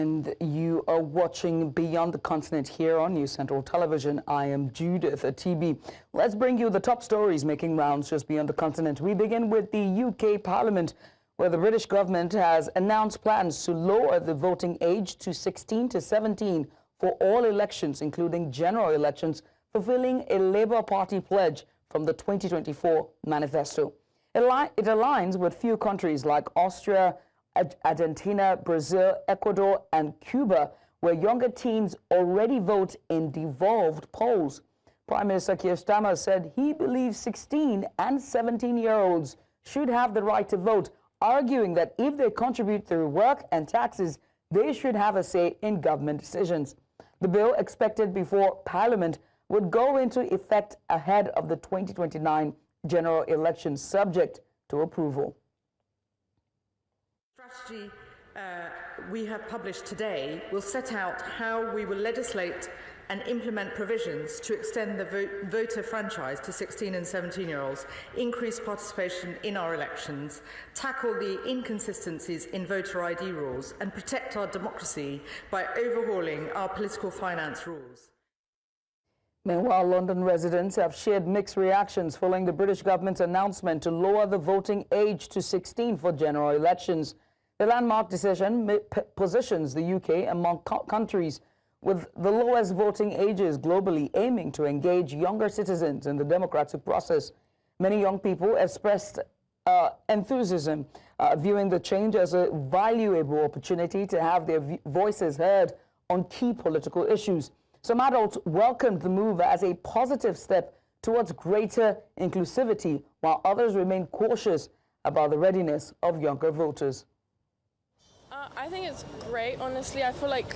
And you are watching Beyond the Continent here on News Central Television. I am Judith TB. Let's bring you the top stories making rounds just beyond the continent. We begin with the UK Parliament, where the British government has announced plans to lower the voting age to 16 to 17 for all elections, including general elections, fulfilling a Labour Party pledge from the 2024 manifesto. It aligns with few countries like Austria, Argentina, Brazil, Ecuador, and Cuba, where younger teens already vote in devolved polls. Prime Minister Sheikh Hasina said he believes 16 and 17-year-olds should have the right to vote, arguing that if they contribute through work and taxes, they should have a say in government decisions. The bill, expected before Parliament, would go into effect ahead of the 2029 general election, subject to approval. Strategy we have published today will set out how we will legislate and implement provisions to extend the voter franchise to 16 and 17-year-olds, increase participation in our elections, tackle the inconsistencies in voter ID rules, and protect our democracy by overhauling our political finance rules. Meanwhile, London residents have shared mixed reactions following the British government's announcement to lower the voting age to 16 for general elections. The landmark decision positions the UK among countries with the lowest voting ages globally, aiming to engage younger citizens in the democratic process. Many young people expressed enthusiasm, viewing the change as a valuable opportunity to have their voices heard on key political issues. Some adults welcomed the move as a positive step towards greater inclusivity, while others remain cautious about the readiness of younger voters. I think it's great, honestly. I feel like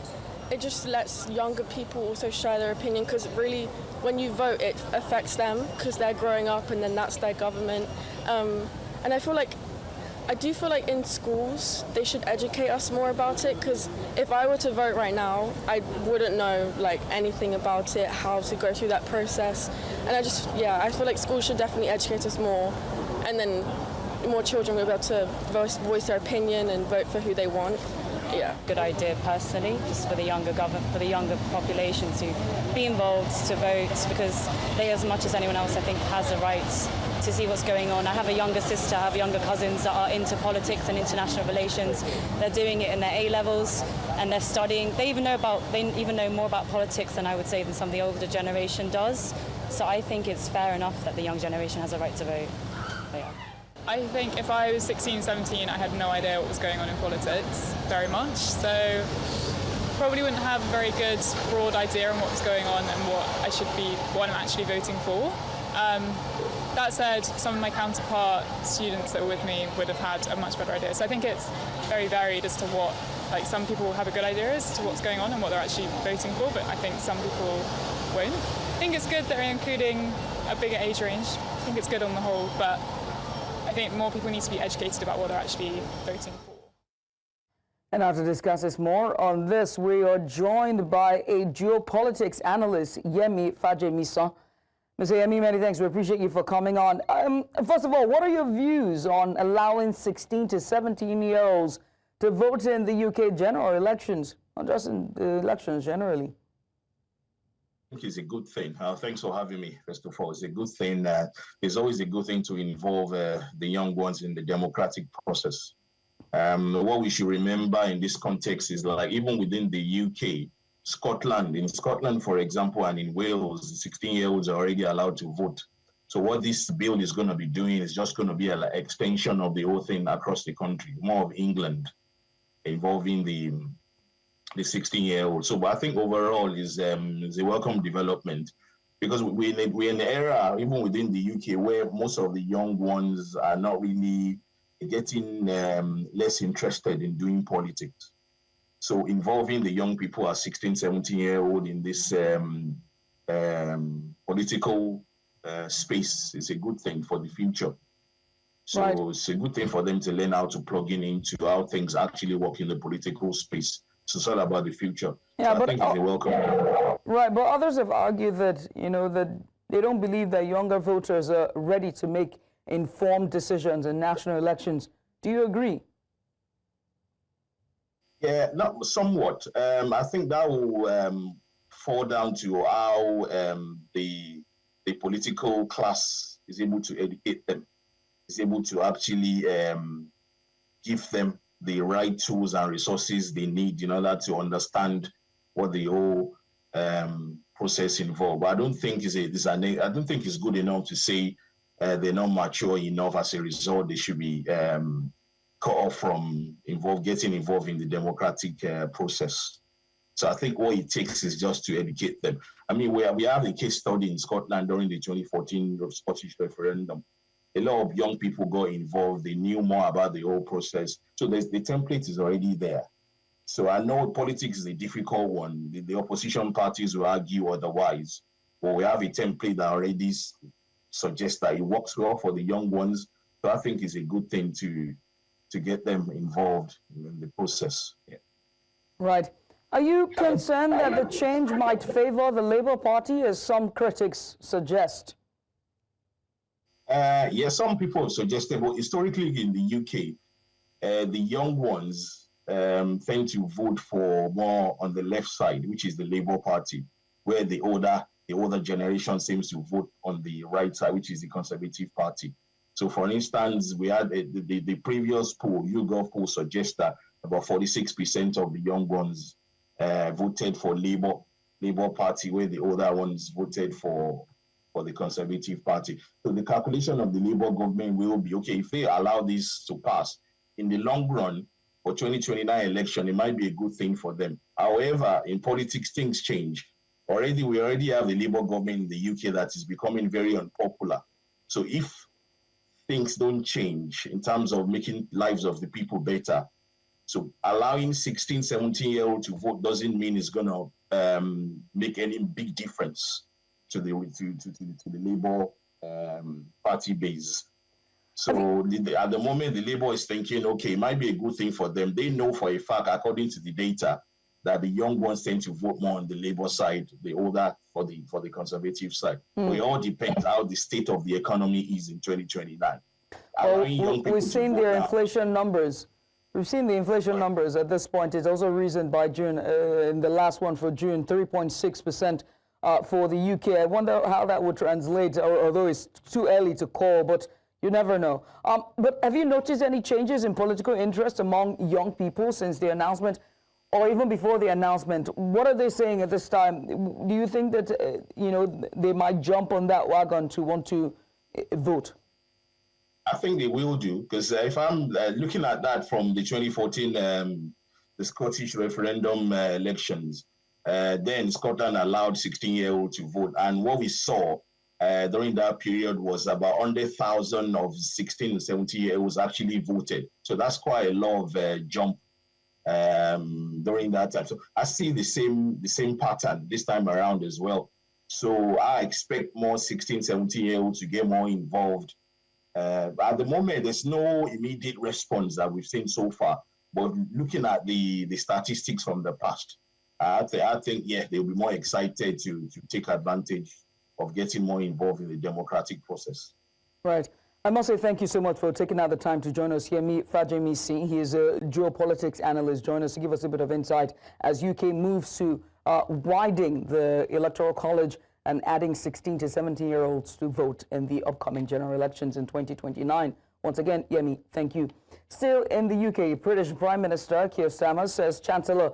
it just lets younger people also share their opinion, because really, when you vote, it affects them because they're growing up and then that's their government. And I do feel like in schools, they should educate us more about it, because if I were to vote right now, I wouldn't know like anything about it, how to go through that process. And I feel like schools should definitely educate us more, and then more children will be able to voice their opinion and vote for who they want. Yeah. Good idea personally, just for the younger population to be involved, to vote, because they, as much as anyone else, I think, has the right to see what's going on. I have a younger sister, I have younger cousins that are into politics and international relations. They're doing it in their A-levels and they're studying. They even know more about politics than I would say than some of the older generation does. So I think it's fair enough that the young generation has a right to vote. But yeah. I think if I was 16, 17, I had no idea what was going on in politics very much. So probably wouldn't have a very good broad idea on what was going on and what I'm actually voting for. That said, some of my counterpart students that were with me would have had a much better idea. So I think it's very varied as to what, like some people have a good idea as to what's going on and what they're actually voting for, but I think some people won't. I think it's good that they're including a bigger age range. I think it's good on the whole, but I think more people need to be educated about what they're actually voting for. And now to discuss this more on this, we are joined by a geopolitics analyst, Yemi Fajemisa. Mr. Yemi, many thanks. We appreciate you for coming on. First of all, what are your views on allowing 16 to 17-year-olds to vote in the UK general elections, not just in the elections generally? I think it's a good thing. Thanks for having me, first of all. It's a good thing. It's always a good thing to involve the young ones in the democratic process. What we should remember in this context is like even within the UK, in Scotland, for example, and in Wales, 16-year-olds are already allowed to vote. So what this bill is going to be doing is just going to be an extension of the whole thing across the country, more of England, involving the 16-year-old. So I think overall is a welcome development, because we're in an era, even within the UK, where most of the young ones are not really getting less interested in doing politics. So involving the young people at 16, 17-year-old in this political space is a good thing for the future. So right. It's a good thing for them to learn how to plug into how things actually work in the political space. So it's all about the future. Yeah, so I think it's a welcome. Right, but others have argued that, that they don't believe that younger voters are ready to make informed decisions in national elections. Do you agree? Yeah, not somewhat. I think that will fall down to how the political class is able to educate them, is able to actually give them the right tools and resources they need in order to understand what the whole process involved. But I don't think I don't think it's good enough to say they're not mature enough. As a result, they should be cut off from getting involved in the democratic process. So I think what it takes is just to educate them. I mean, we have a case study in Scotland during the 2014 Scottish referendum. A lot of young people got involved. They knew more about the whole process. So the template is already there. So I know politics is a difficult one. The opposition parties will argue otherwise. But we have a template that already suggests that it works well for the young ones. So I think it's a good thing to get them involved in the process. Yeah. Right. Are you concerned that the change might favor the Labour Party, as some critics suggest? Yeah, some people have suggested, but historically in the UK, the young ones tend to vote for more on the left side, which is the Labour Party, where the older generation seems to vote on the right side, which is the Conservative Party. So, for instance, we had the previous poll, YouGov poll, suggests that about 46% of the young ones voted for Labour Party, where the older ones voted for the Conservative Party. So the calculation of the Labour government will be, okay, if they allow this to pass, in the long run, for 2029 election, it might be a good thing for them. However, in politics, things change. We already have a Labour government in the UK that is becoming very unpopular. So if things don't change in terms of making lives of the people better, so allowing 16, 17-year-olds to vote doesn't mean it's going to make any big difference to the Labour party base. So at the moment, the Labour is thinking, okay, it might be a good thing for them. They know for a fact, according to the data, that the young ones tend to vote more on the Labour side, the older for the Conservative side. It all depends how the state of the economy is in 2029. Well, we've seen their inflation numbers. We've seen the inflation numbers at this point. It's also risen by June, in the last one for June, 3.6% for the UK. I wonder how that would translate, although it's too early to call, but you never know. But have you noticed any changes in political interest among young people since the announcement, or even before the announcement? What are they saying at this time? Do you think that, they might jump on that wagon to want to vote? I think they will do, because if I'm looking at that from the 2014, the Scottish referendum elections, then Scotland allowed 16-year-olds to vote. And what we saw during that period was about 100,000 of 16 and 17-year-olds actually voted. So that's quite a lot of jump during that time. So I see the same pattern this time around as well. So I expect more 16, 17-year-olds to get more involved. At the moment, there's no immediate response that we've seen so far. But looking at the statistics from the past, I think, yeah, they'll be more excited to take advantage of getting more involved in the democratic process. Right. I must say thank you so much for taking out the time to join us here. Fajemi Singh, he is a geopolitics analyst, join us to give us a bit of insight as UK moves to widening the Electoral College and adding 16 to 17-year-olds to vote in the upcoming general elections in 2029. Once again, Yemi, thank you. Still in the UK, British Prime Minister Keir Starmer says Chancellor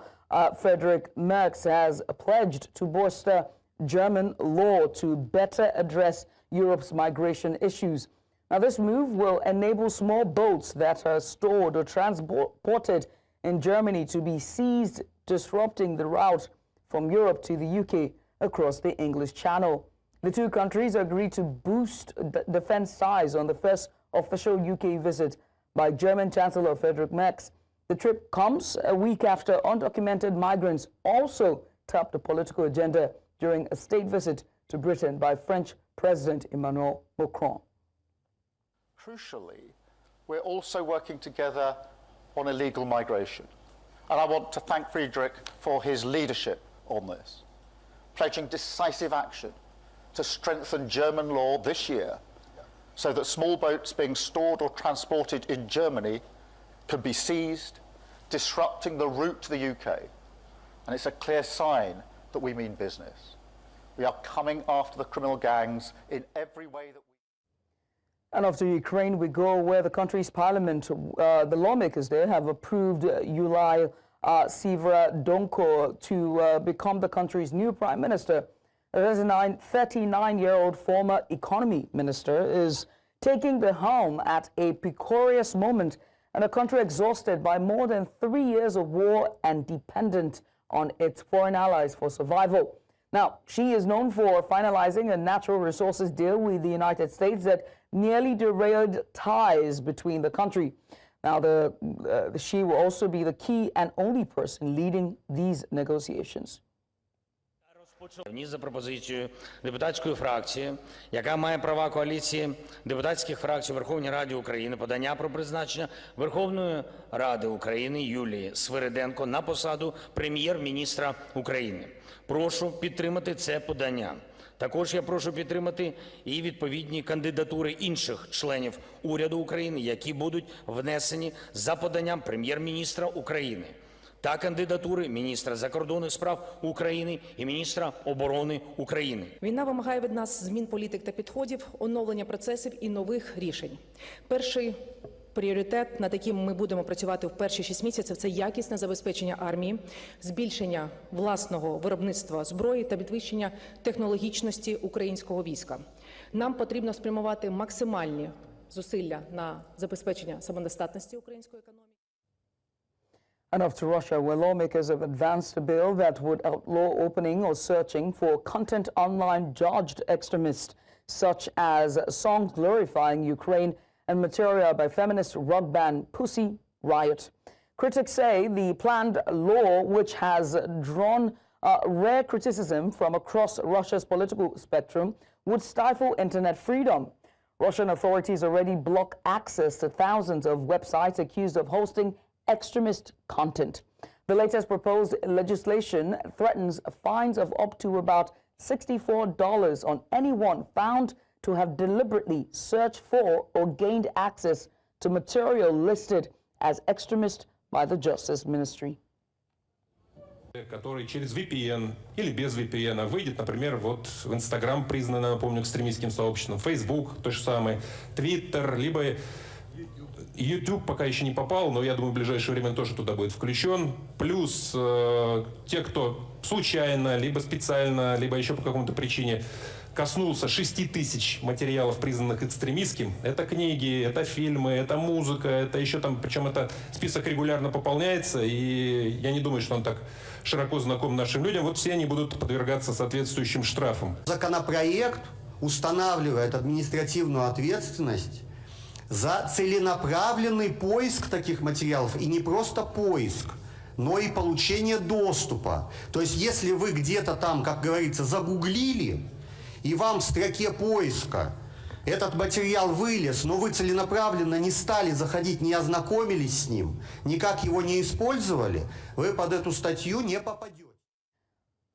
Friedrich Merz has pledged to bolster German law to better address Europe's migration issues. Now, this move will enable small boats that are stored or transported in Germany to be seized, disrupting the route from Europe to the UK across the English Channel. The two countries agreed to boost defense ties on the first official UK visit by German Chancellor Friedrich Merz. The trip comes a week after undocumented migrants also topped the political agenda during a state visit to Britain by French President Emmanuel Macron. Crucially, we're also working together on illegal migration. And I want to thank Friedrich for his leadership on this, pledging decisive action to strengthen German law this year so that small boats being stored or transported in Germany can be seized, disrupting the route to the UK, and it's a clear sign that we mean business. We are coming after the criminal gangs in every way that we... And after Ukraine, we go where the country's parliament, the lawmakers there have approved Yulia Sverdonko to become the country's new prime minister. The 39-year-old former economy minister is taking the helm at a precarious moment in a country exhausted by more than 3 years of war and dependent on its foreign allies for survival. Now, she is known for finalizing a natural resources deal with the United States that nearly derailed ties between the country. Now, she will also be the key and only person leading these negotiations. Вніс за пропозицією депутатської фракції, яка має права коаліції депутатських фракцій у Верховній Раді України, подання про призначення Верховної Ради України Юлії Свириденко на посаду прем'єр-міністра України. Прошу підтримати це подання. Також я прошу підтримати і відповідні кандидатури інших членів уряду України, які будуть внесені за поданням прем'єр-міністра України, та кандидатури міністра закордонних справ України і міністра оборони України. Війна вимагає від нас змін політик та підходів, оновлення процесів і нових рішень. Перший пріоритет, над яким ми будемо працювати в перші 6 місяців, це якісне забезпечення армії, збільшення власного виробництва зброї та підвищення технологічності українського війська. Нам потрібно спрямувати максимальні зусилля на забезпечення самодостатності української економіки. And off to Russia, where lawmakers have advanced a bill that would outlaw opening or searching for content online charged extremists, such as songs glorifying Ukraine and material by feminist rock band Pussy Riot. Critics say the planned law, which has drawn rare criticism from across Russia's political spectrum, would stifle internet freedom. Russian authorities already block access to thousands of websites accused of hosting extremist content. The latest proposed legislation threatens fines of up to about $64 on anyone found to have deliberately searched for or gained access to material listed as extremist by the Justice Ministry. Который через VPN или без VPN выйдет, например, вот в Instagram признано, напомню, экстремистским сообществом, Facebook то же самое, Twitter, либо YouTube пока еще не попал, но я думаю, в ближайшее время тоже туда будет включен. Плюс те, кто случайно, либо специально, либо еще по какому-то причине коснулся 6000 материалов, признанных экстремистским. Это книги, это фильмы, это музыка, это еще там, причем это список регулярно пополняется, и я не думаю, что он так широко знаком нашим людям. Вот все они будут подвергаться соответствующим штрафам. Законопроект устанавливает административную ответственность за целенаправленный поиск таких материалов, и не просто поиск, но и получение доступа. То есть, если вы где-то там, как говорится, загуглили, и вам в строке поиска этот материал вылез, но вы целенаправленно не стали заходить, не ознакомились с ним, никак его не использовали, вы под эту статью не попадете.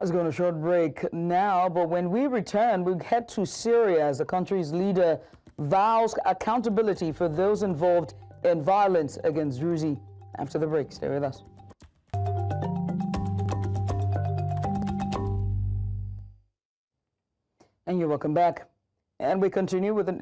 Let's go on a short break now, but when we return, we'll head to Syria as the country's leader vows accountability for those involved in violence against Druzi. After the break, stay with us. And you're welcome back. And we continue the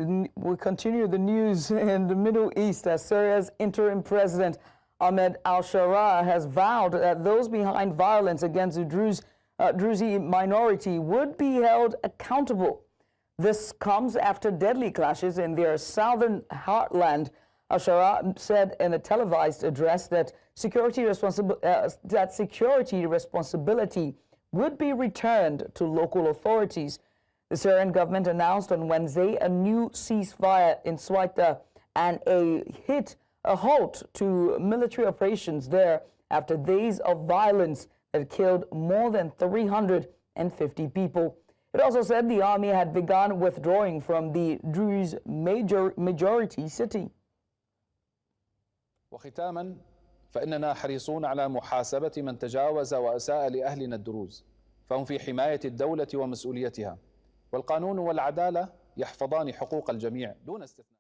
news in the Middle East as Syria's interim president Ahmed al-Sharaa has vowed that those behind violence against the Druzi minority would be held accountable. This comes after deadly clashes in their southern heartland. Al-Sharaa said in a televised address that security responsibility would be returned to local authorities. The Syrian government announced on Wednesday a new ceasefire in Swaita and a halt to military operations there after days of violence that killed more than 350 people. It also said the army had begun withdrawing from the Druze majority city. وختاما فإننا حريصون على محاسبة من تجاوز وأساء لأهلنا الدروز، فهم في حماية الدولة ومسؤوليتها، والقانون والعدالة يحفظان حقوق الجميع دون استثناء.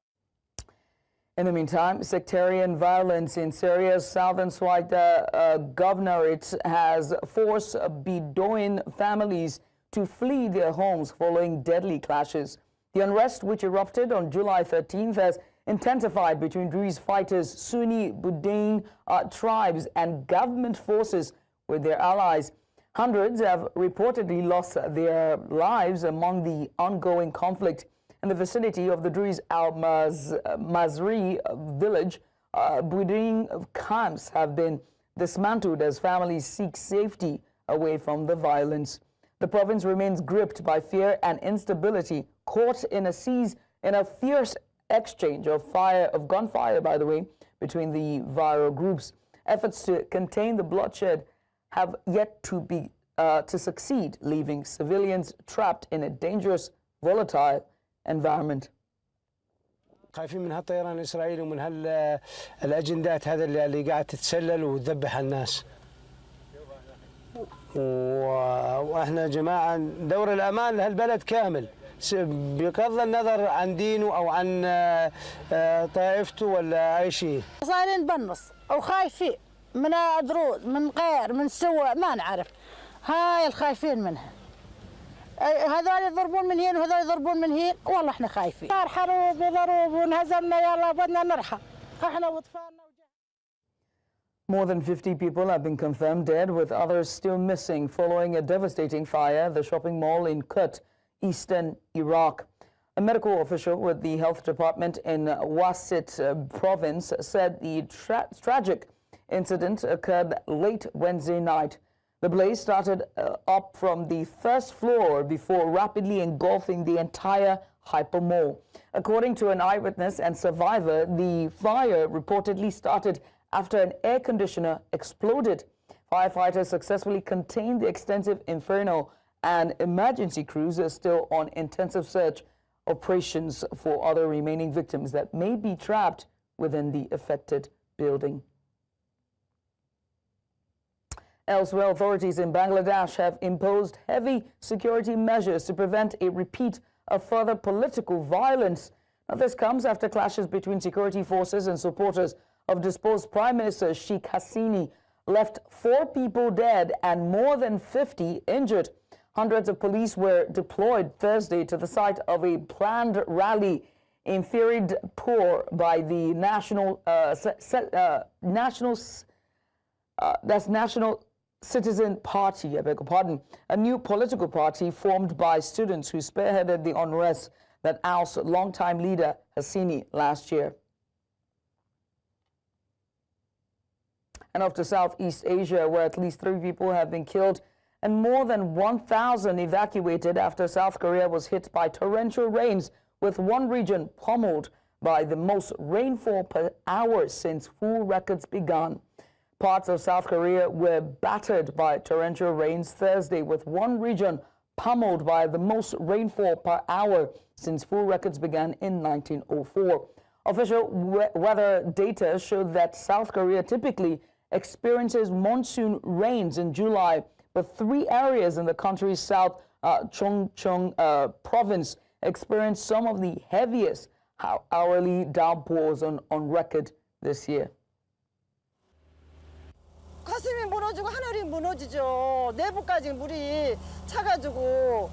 In the meantime, sectarian violence in Syria's southern Swaida governorate has forced Bedouin families to flee their homes following deadly clashes. The unrest, which erupted on July 13th, has intensified between Druze fighters, Sunni Bedouin tribes and government forces with their allies. Hundreds have reportedly lost their lives among the ongoing conflict. In the vicinity of the Druze Al-Mazri village, Bedouin camps have been dismantled as families seek safety away from the violence. The province remains gripped by fear and instability, caught in a fierce exchange of gunfire, by the way, between the viral groups. Efforts to contain the bloodshed have yet to succeed, leaving civilians trapped in a dangerous, volatile environment. خايفين من هالطيران الإسرائيلي ومن هالأجندات هذا اللي قاعد تتسلل وتذبح الناس. واحنا جماعة دور الأمان لهالبلد كامل بغض النظر عن دينه أو عن طائفته ولا أي شيء. صايرين بالنص أو خايفين من دروز من غير من سوى ما نعرف. هاي الخايفين منها. هذول يضربون من هين وهذول يضربون من هين والله احنا خايفين. صار حروب وضروب وانهزمنا يلا بدنا نرحل. احنا واطفالنا. More than 50 people have been confirmed dead, with others still missing following a devastating fire at the shopping mall in Kut, eastern Iraq. A medical official with the health department in Ousted province said the tragic incident occurred late Wednesday night. The blaze started up from the first floor before rapidly engulfing the entire hypermall. According to an eyewitness and survivor, the fire reportedly started after an air conditioner exploded. Firefighters successfully contained the extensive inferno, and emergency crews are still on intensive search operations for other remaining victims that may be trapped within the affected building. Elsewhere, authorities in Bangladesh have imposed heavy security measures to prevent a repeat of further political violence. Now, this comes after clashes between security forces and supporters of deposed Prime Minister Sheikh Hasina left 4 people dead and more than 50 injured. Hundreds of police were deployed Thursday to the site of a planned rally in Faridpur by the National Citizen Party, I beg your pardon, a new political party formed by students who spearheaded the unrest that ousted longtime leader Hasina last year. And off to Southeast Asia, where at least 3 people have been killed and more than 1,000 evacuated after South Korea was hit by torrential rains, with one region pummeled by the most rainfall per hour since full records began. Parts of South Korea were battered by torrential rains Thursday, with one region pummeled by the most rainfall per hour since full records began in 1904. Official weather data showed that South Korea typically experiences monsoon rains in July, but 3 areas in the country's South Chungcheong province experienced some of the heaviest hourly downpours on record this year. 가슴이 무너지고 하늘이 무너지죠. 내부까지 물이 차가지고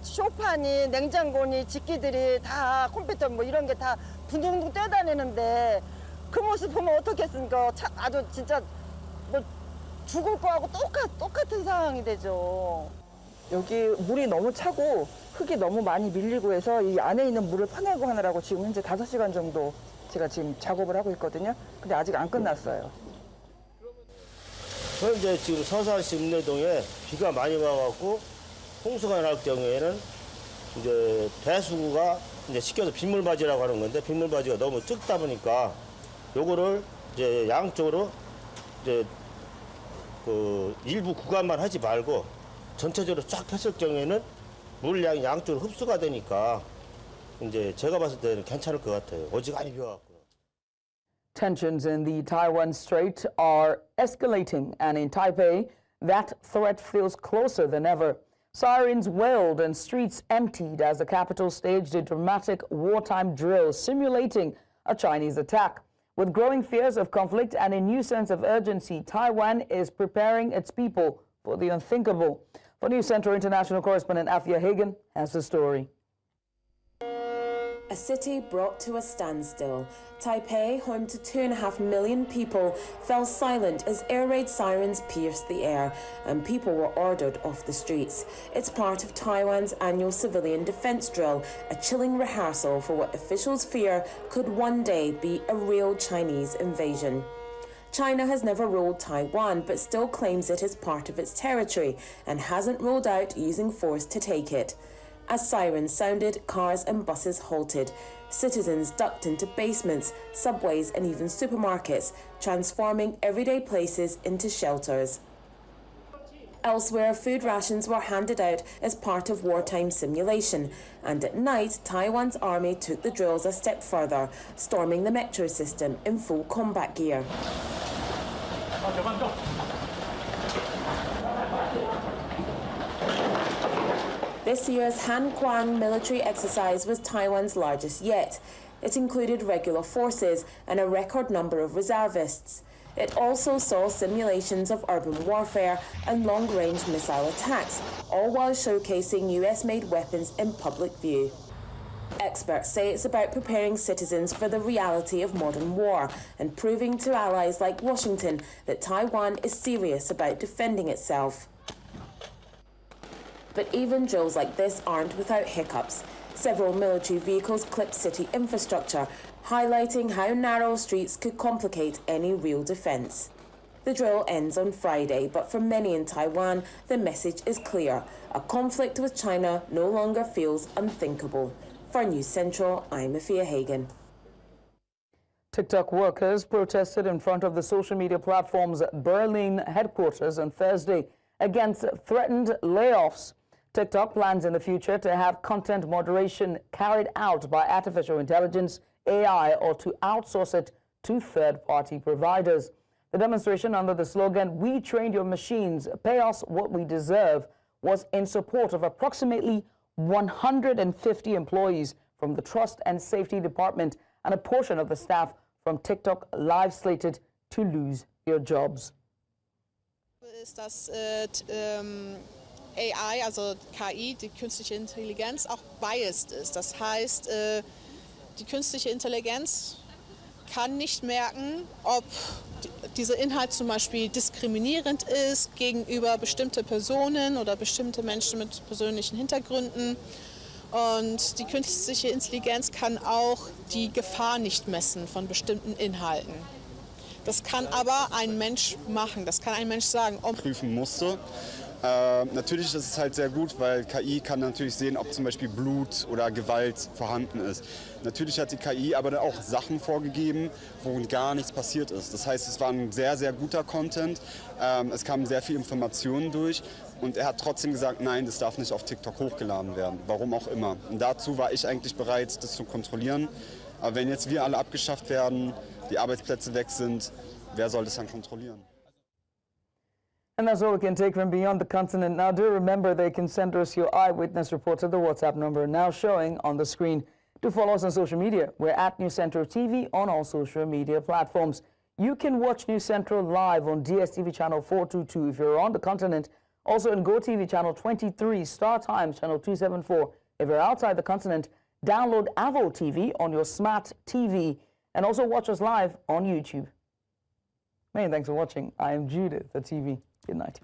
쇼파니 냉장고니 집기들이 다 컴퓨터 뭐 이런 게 다 둥둥둥 뛰어다니는데 그 모습 보면 어떻겠습니까? 아주 진짜 뭐 죽을 거하고 똑같은 상황이 되죠. 여기 물이 너무 차고 흙이 너무 많이 밀리고 해서 이 안에 있는 물을 퍼내고 하느라고 지금 현재 5시간 정도 제가 지금 작업을 하고 있거든요. 근데 아직 안 끝났어요. 현재 지금 서산시 읍내동에 비가 많이 와갖고 홍수가 날 경우에는 이제 배수구가 이제 시켜서 빗물바지라고 하는 건데 빗물바지가 너무 적다 보니까 요거를 이제 양쪽으로 이제 그 일부 구간만 하지 말고 전체적으로 쫙 했을 경우에는 물량이 양쪽으로 흡수가 되니까 이제 제가 봤을 때는 괜찮을 것 같아요. 어지간히 비와갖고. Tensions in the Taiwan Strait are escalating, and in Taipei, that threat feels closer than ever. Sirens wailed and streets emptied as the capital staged a dramatic wartime drill simulating a Chinese attack. With growing fears of conflict and a new sense of urgency, Taiwan is preparing its people for the unthinkable. For News Central international correspondent Afia Hagen has the story. A city brought to a standstill. Taipei, home to 2.5 million people, fell silent as air raid sirens pierced the air and people were ordered off the streets. It's part of Taiwan's annual civilian defense drill, a chilling rehearsal for what officials fear could one day be a real Chinese invasion. China has never ruled Taiwan but still claims it as part of its territory and hasn't ruled out using force to take it. As sirens sounded, cars and buses halted. Citizens ducked into basements, subways and even supermarkets, transforming everyday places into shelters. Elsewhere, food rations were handed out as part of wartime simulation. And at night, Taiwan's army took the drills a step further, storming the metro system in full combat gear. This year's Han Kuang military exercise was Taiwan's largest yet. It included regular forces and a record number of reservists. It also saw simulations of urban warfare and long-range missile attacks, all while showcasing US-made weapons in public view. Experts say it's about preparing citizens for the reality of modern war and proving to allies like Washington that Taiwan is serious about defending itself. But even drills like this aren't without hiccups. Several military vehicles clipped city infrastructure, highlighting how narrow streets could complicate any real defence. The drill ends on Friday, but for many in Taiwan, the message is clear. A conflict with China no longer feels unthinkable. For News Central, I'm Afia Hagen. TikTok workers protested in front of the social media platform's Berlin headquarters on Thursday against threatened layoffs. TikTok plans in the future to have content moderation carried out by artificial intelligence, AI, or to outsource it to third-party providers. The demonstration under the slogan, "We trained your machines, pay us what we deserve," was in support of approximately 150 employees from the Trust and Safety Department and a portion of the staff from TikTok live slated to lose their jobs. Ist, dass AI, also KI, die künstliche Intelligenz, auch biased ist. Das heißt, die künstliche Intelligenz kann nicht merken, ob dieser Inhalt zum Beispiel diskriminierend ist gegenüber bestimmte Personen oder bestimmte Menschen mit persönlichen Hintergründen. Und die künstliche Intelligenz kann auch die Gefahr nicht messen von bestimmten Inhalten. Das kann aber ein Mensch machen, das kann ein Mensch sagen. Prüfen musste. Natürlich ist es halt sehr gut, weil KI kann natürlich sehen, ob zum Beispiel Blut oder Gewalt vorhanden ist. Natürlich hat die KI aber auch Sachen vorgegeben, wo gar nichts passiert ist. Das heißt, es war ein sehr, sehr guter Content. Es kamen sehr viele Informationen durch und er hat trotzdem gesagt, nein, das darf nicht auf TikTok hochgeladen werden, warum auch immer. Und dazu war ich eigentlich bereit, das zu kontrollieren. Aber wenn jetzt wir alle abgeschafft werden, die Arbeitsplätze weg sind, wer soll das dann kontrollieren? And that's all we can take from beyond the continent. Now, do remember they can send us your eyewitness reports at the WhatsApp number now showing on the screen. Do follow us on social media. We're at News Central TV on all social media platforms. You can watch News Central live on DSTV channel 422 if you're on the continent. Also on GoTV channel 23, Star Times channel 274. If you're outside the continent, download Avo TV on your smart TV and also watch us live on YouTube. Many thanks for watching. I am Judith, the TV. Good night.